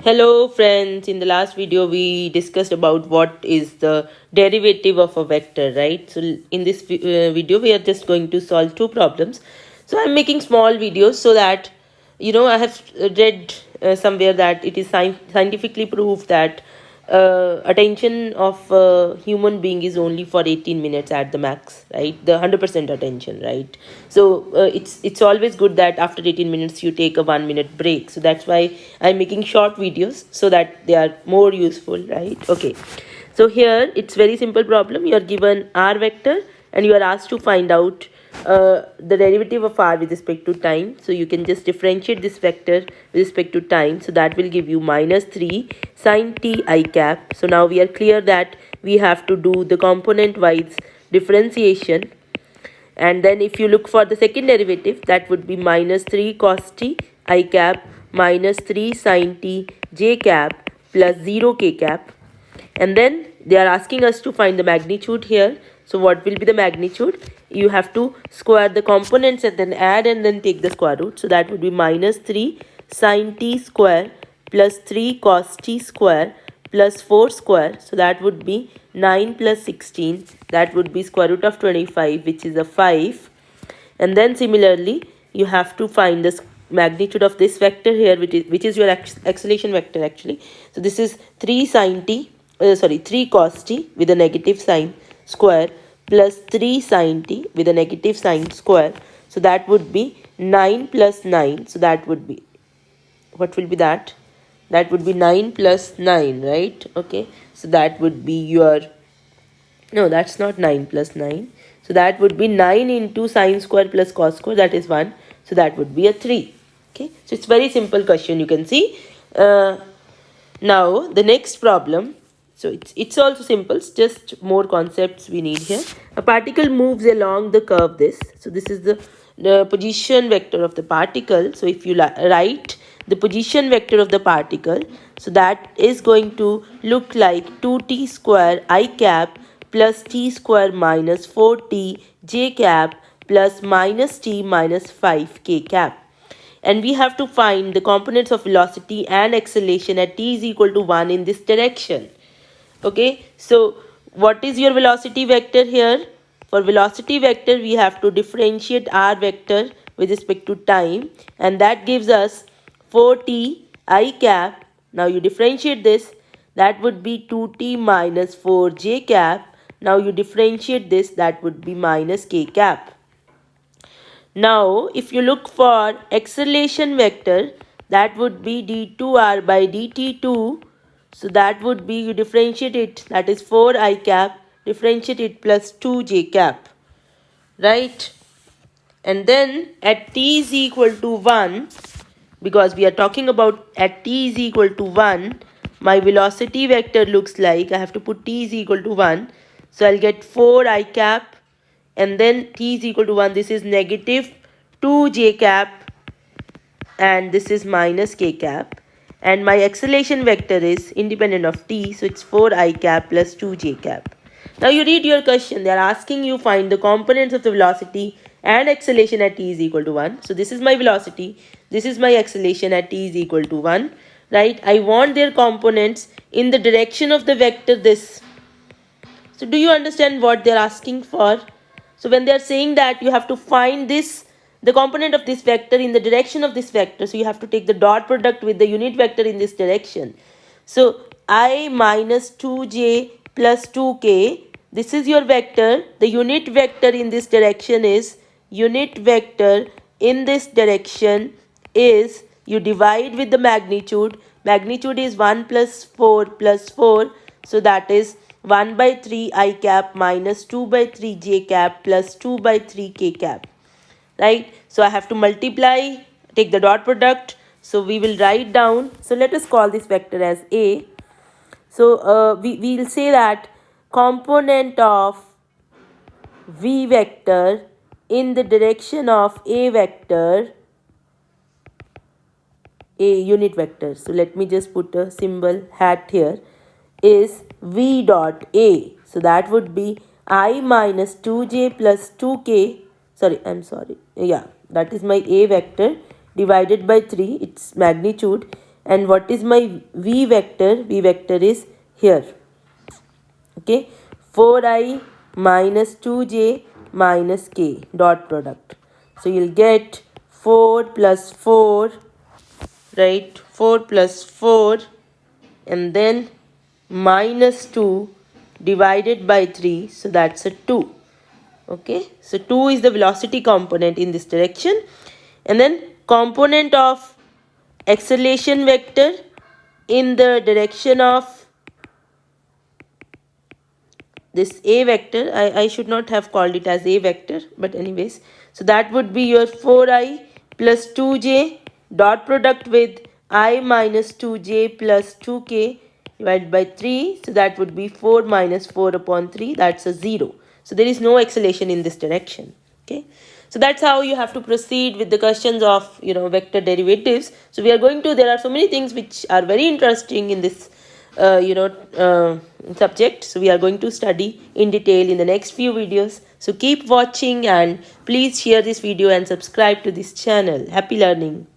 Hello friends, in the last video we discussed about what is the derivative of a vector, right? So in this video we are just going to solve two problems. So I'm making small videos so that I have read somewhere that it is scientifically proved that attention of a human being is only for 18 minutes at the max, right? The 100% attention, right? So it's always good that after 18 minutes you take a 1 minute break. So that's why I'm making short videos so that they are more useful, right? Okay, so here it's very simple problem. You are given r vector and you are asked to find out the derivative of r with respect to time. So you can just differentiate this vector with respect to time. So that will give you minus 3 sine t I cap. So now we are clear that we have to do the component wise differentiation. And then if you look for the second derivative, that would be minus 3 cos t I cap minus 3 sine t j cap plus 0 k cap. And then they are asking us to find the magnitude here. So what will be the magnitude? You have to square the components and then add and then take the square root. So that would be minus 3 sine t square plus 3 cos t square plus 4 square. So that would be 9 plus 16. That would be square root of 25, which is a 5. And then similarly, you have to find the magnitude of this vector here, which is your acceleration vector actually. So this is 3 sine t, 3 cos t with a negative sign square plus 3 sine t with a negative sign square. So that would be 9 plus 9. So that would be, what will be that? That would be 9 plus 9, right? Okay, so that would be your, no, that's not 9 plus 9. So that would be 9 into sine square plus cos square, that is 1. So that would be a 3. Okay, so it's very simple question, you can see. Now the next problem, so it's also simple, it's just more concepts we need here. A particle moves along the curve this. So this is the position vector of the particle. So if you write the position vector of the particle, so that is going to look like 2t square I cap plus t square minus 4t j cap plus minus t minus 5 k cap. And we have to find the components of velocity and acceleration at t is equal to 1 in this direction. Okay, so what is your velocity vector here? For velocity vector, we have to differentiate r vector with respect to time, and that gives us 4t I cap. Now you differentiate this, that would be 2t minus 4j cap. Now you differentiate this, that would be minus k cap. Now, if you look for acceleration vector, that would be d2r by dt2. So that would be, you differentiate it, that is 4 I cap, differentiate it plus 2 j cap, right? And then at t is equal to 1, because we are talking about at t is equal to 1, my velocity vector looks like, I have to put t is equal to 1. So I'll get 4 I cap, and then t is equal to 1, this is negative 2 j cap, and this is minus k cap. And my acceleration vector is independent of t, so it's 4 I cap plus 2 j cap. Now you read your question, they are asking you find the components of the velocity and acceleration at t is equal to 1. So this is my velocity, this is my acceleration at t is equal to 1, right? I want their components in the direction of the vector this. So do you understand what they're asking for? So when they're saying that you have to find this, the component of this vector in the direction of this vector, so you have to take the dot product with the unit vector in this direction. So I minus 2j plus 2k, this is your vector. The unit vector in this direction is, unit vector in this direction is, you divide with the magnitude. Magnitude is 1 plus 4 plus 4. So that is 1 by 3 I cap minus 2 by 3 j cap plus 2 by 3 k cap. Right? So I have to multiply, take the dot product. So we will write down, so let us call this vector as A. So we will say that component of V vector in the direction of A vector, A unit vector. So let me just put a symbol hat here, is V dot A. So that would be I minus 2j plus 2k. Yeah, that is my A vector divided by 3, its magnitude, and what is my v vector? V vector is here. Okay, 4i minus 2j minus k dot product. So you'll get 4 plus 4, right? 4 plus 4 and then minus 2 divided by 3, so that's a 2. Okay, so 2 is the velocity component in this direction, and then component of acceleration vector in the direction of this a vector. I should not have called it as a vector, but anyways, so that would be your 4i plus 2j dot product with I minus 2j plus 2k divided by 3, so that would be 4 minus 4 upon 3, that's a 0. So there is no acceleration in this direction. Okay, so that's how you have to proceed with the questions of vector derivatives. So we are going to, there are so many things which are very interesting in this subject, so we are going to study in detail in the next few videos. So keep watching and please share this video and subscribe to this channel. Happy learning.